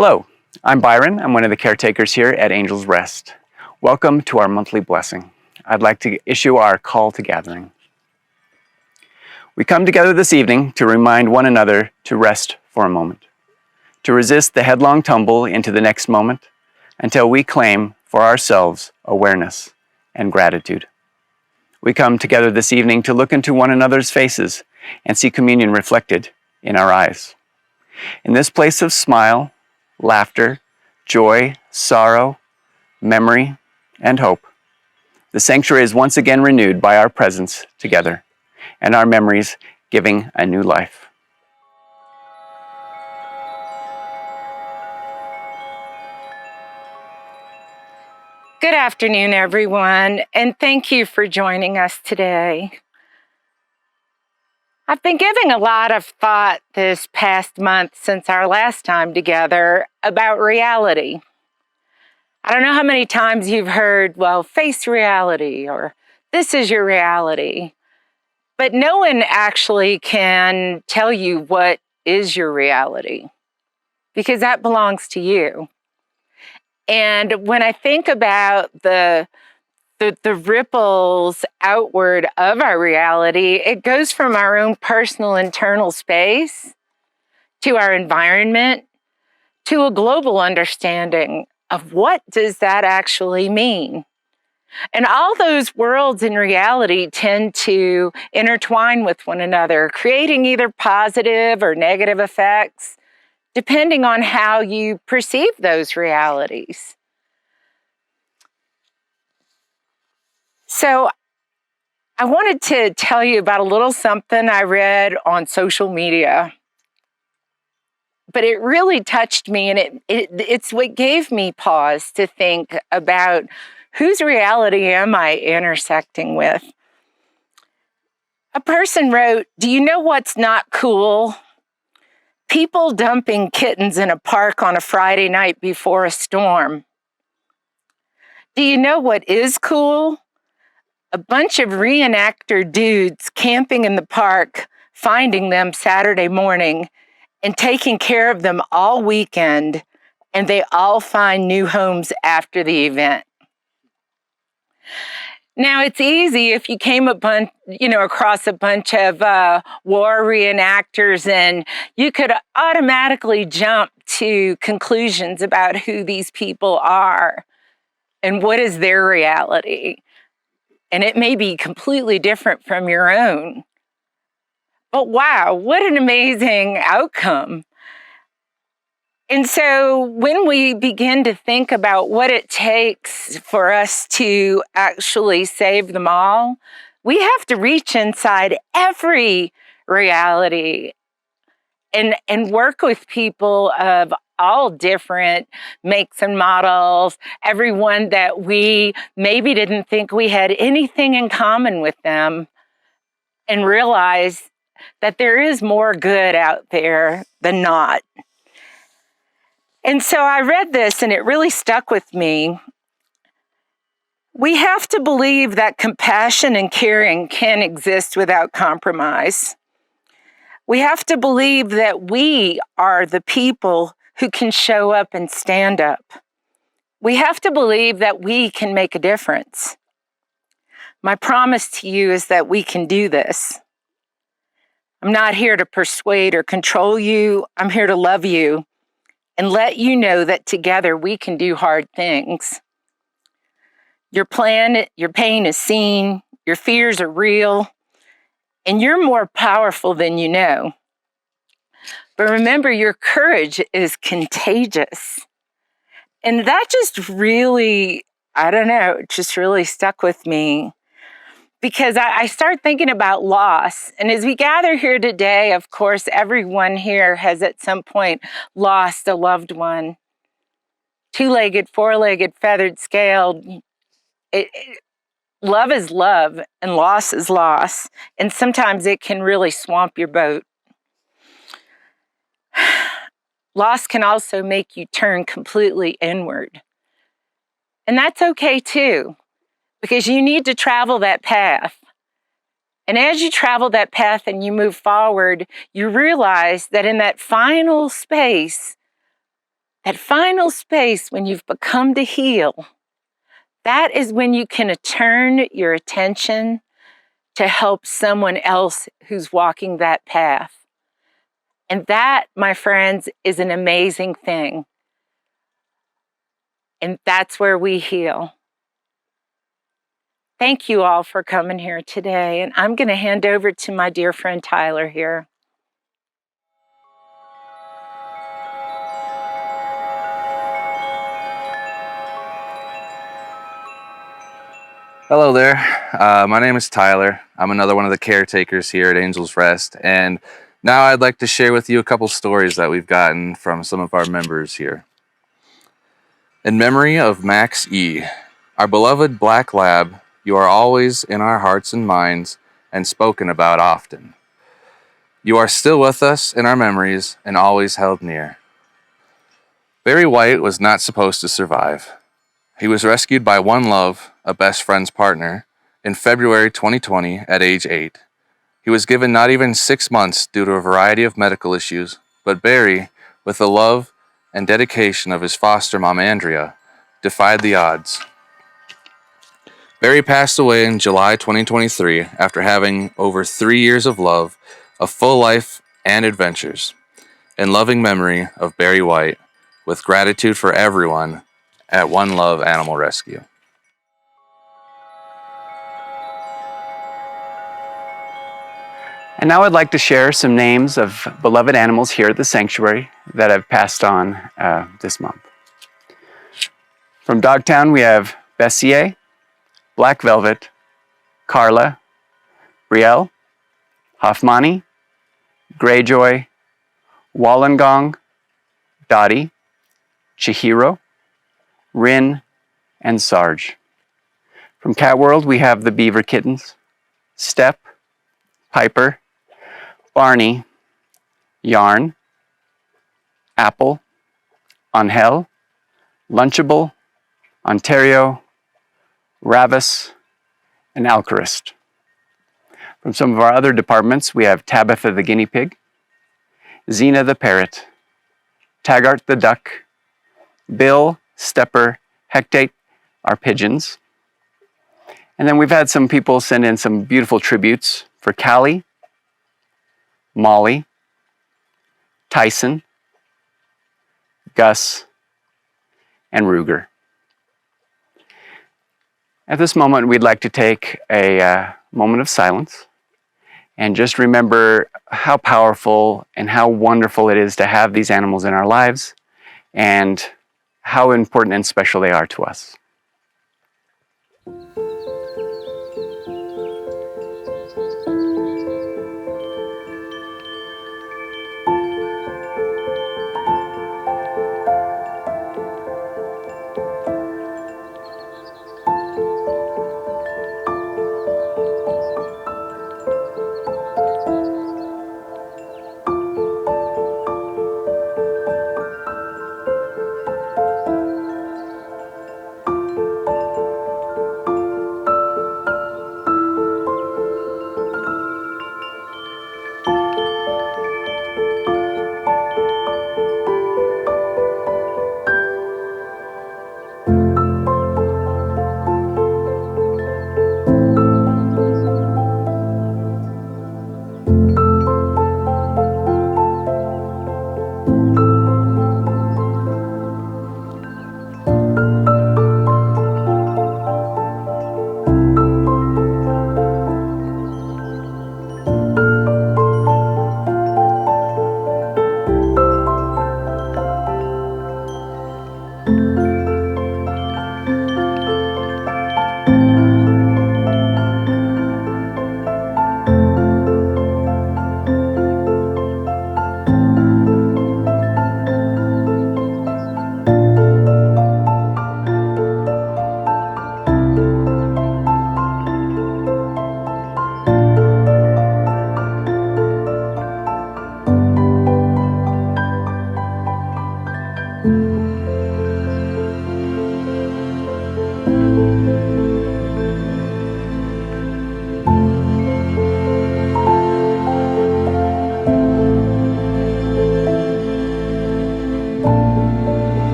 Hello, I'm Byron. I'm one of the caretakers here at Angel's Rest. Welcome to our monthly blessing. I'd like to issue our call to gathering. We come together this evening to remind one another to rest for a moment, to resist the headlong tumble into the next moment until we claim for ourselves awareness and gratitude. We come together this evening to look into one another's faces and see communion reflected in our eyes. In this place of smile, laughter, joy, sorrow, memory, and hope, the sanctuary is once again renewed by our presence together and our memories giving a new life. Good afternoon, everyone, and thank you for joining us today. I've been giving a lot of thought this past month since our last time together about reality. I don't know how many times you've heard, well, face reality, or this is your reality. But no one actually can tell you what is your reality, because that belongs to you. And when I think about the ripples outward of our reality, it goes from our own personal internal space to our environment to a global understanding of what does that actually mean. And all those worlds in reality tend to intertwine with one another, creating either positive or negative effects, depending on how you perceive those realities. So I wanted to tell you about a little something I read on social media, but it really touched me, and it's what gave me pause to think about whose reality am I intersecting with. A person wrote, "Do you know what's not cool? People dumping kittens in a park on a Friday night before a storm. Do you know what is cool? A bunch of reenactor dudes camping in the park, finding them Saturday morning and taking care of them all weekend, and they all find new homes after the event." Now, it's easy if you came across a bunch of war reenactors, and you could automatically jump to conclusions about who these people are and what is their reality. And it may be completely different from your own. But wow, what an amazing outcome. And so when we begin to think about what it takes for us to actually save them all, we have to reach inside every reality and work with people of all different makes and models, everyone that we maybe didn't think we had anything in common with them, and realize that there is more good out there than not. And so I read this and it really stuck with me. We have to believe that compassion and caring can exist without compromise. We have to believe that we are the people who can show up and stand up. We have to believe that we can make a difference. My promise to you is that we can do this. I'm not here to persuade or control you. I'm here to love you and let you know that together we can do hard things. Your pain is seen, your fears are real, and you're more powerful than you know. But remember, your courage is contagious. And that just really, it just really stuck with me, because I start thinking about loss. And as we gather here today, of course, everyone here has at some point lost a loved one. Two-legged, four-legged, feathered, scaled. Love is love and loss is loss. And sometimes it can really swamp your boat. Loss can also make you turn completely inward. And that's okay too, because you need to travel that path. And as you travel that path and you move forward, you realize that in that final space, that final space when you've become to heal, that is when you can turn your attention to help someone else who's walking that path. And that, my friends, is an amazing thing. And that's where we heal. Thank you all for coming here today. And I'm going to hand over to my dear friend Tyler here. Hello there. My name is Tyler. I'm another one of the caretakers here at Angels Rest, and now I'd like to share with you a couple stories that we've gotten from some of our members here. In memory of Max E., our beloved black lab, you are always in our hearts and minds and spoken about often. You are still with us in our memories and always held near. Barry White was not supposed to survive. He was rescued by One Love, a best friend's partner, in February 2020 at age 8. He was given not even 6 months due to a variety of medical issues, but Barry, with the love and dedication of his foster mom Andrea, defied the odds. Barry passed away in July 2023 after having over 3 years of love, a full life, and adventures. In loving memory of Barry White, with gratitude for everyone at One Love Animal Rescue. And now I'd like to share some names of beloved animals here at the sanctuary that have passed on this month. From Dogtown, we have Bessier, Black Velvet, Carla, Brielle, Hoffmani, Greyjoy, Wollongong, Dottie, Chihiro, Rin, and Sarge. From Cat World, we have the Beaver Kittens, Step, Piper, Barney, Yarn, Apple, Angel, Lunchable, Ontario, Ravis, and Alcarist. From some of our other departments, we have Tabitha the Guinea Pig, Zena the Parrot, Taggart the Duck, Bill, Stepper, Hectate, our pigeons. And then we've had some people send in some beautiful tributes for Callie, Molly, Tyson, Gus, and Ruger. At this moment, we'd like to take a moment of silence and just remember how powerful and how wonderful it is to have these animals in our lives and how important and special they are to us.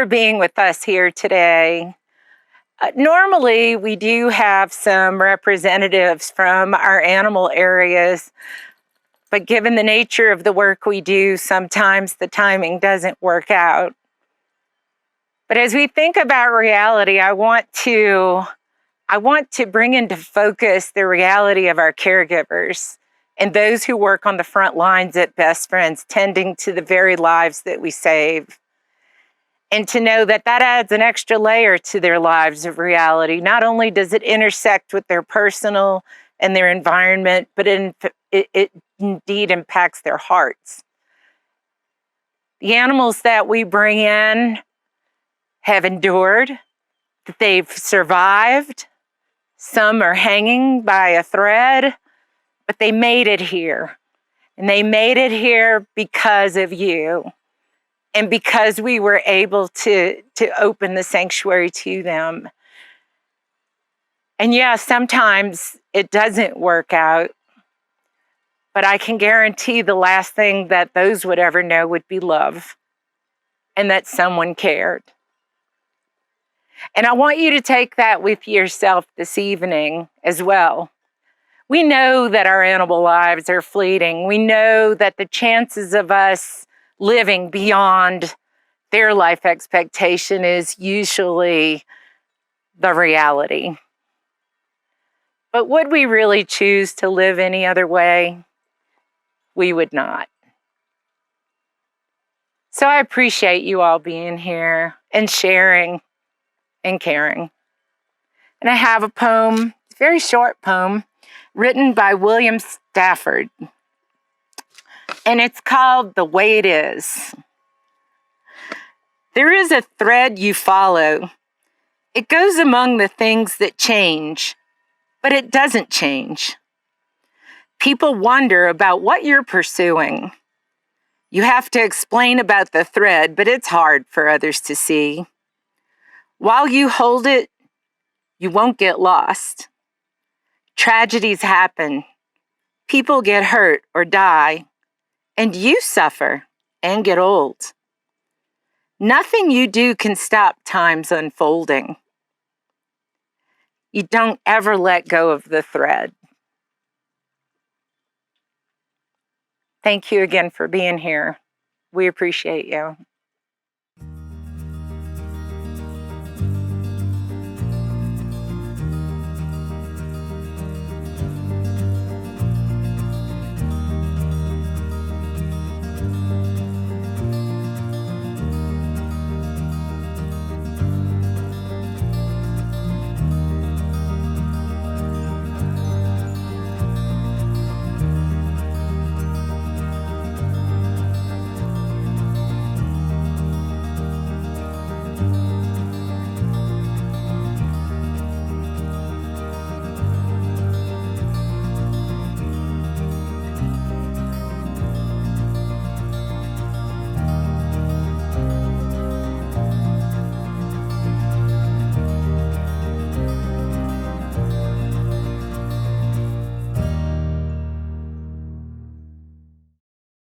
for being with us here today. Normally, we do have some representatives from our animal areas, but given the nature of the work we do, sometimes the timing doesn't work out. But as we think about reality, I want to bring into focus the reality of our caregivers and those who work on the front lines at Best Friends, tending to the very lives that we save. And to know that that adds an extra layer to their lives of reality. Not only does it intersect with their personal and their environment, but it indeed impacts their hearts. The animals that we bring in have endured, they've survived. Some are hanging by a thread, but they made it here. And they made it here because of you. And because we were able to open the sanctuary to them. And yeah, sometimes it doesn't work out, but I can guarantee the last thing that those would ever know would be love and that someone cared. And I want you to take that with yourself this evening as well. We know that our animal lives are fleeting. We know that the chances of us living beyond their life expectation is usually the reality. But would we really choose to live any other way? We would not. So I appreciate you all being here and sharing and caring. And I have a poem, a very short poem, written by William Stafford. And it's called The Way It Is. There is a thread you follow. It goes among the things that change, but it doesn't change. People wonder about what you're pursuing. You have to explain about the thread, but it's hard for others to see. While you hold it, you won't get lost. Tragedies happen. People get hurt or die, and you suffer and get old. Nothing you do can stop time's unfolding. You don't ever let go of the thread. Thank you again for being here. We appreciate you.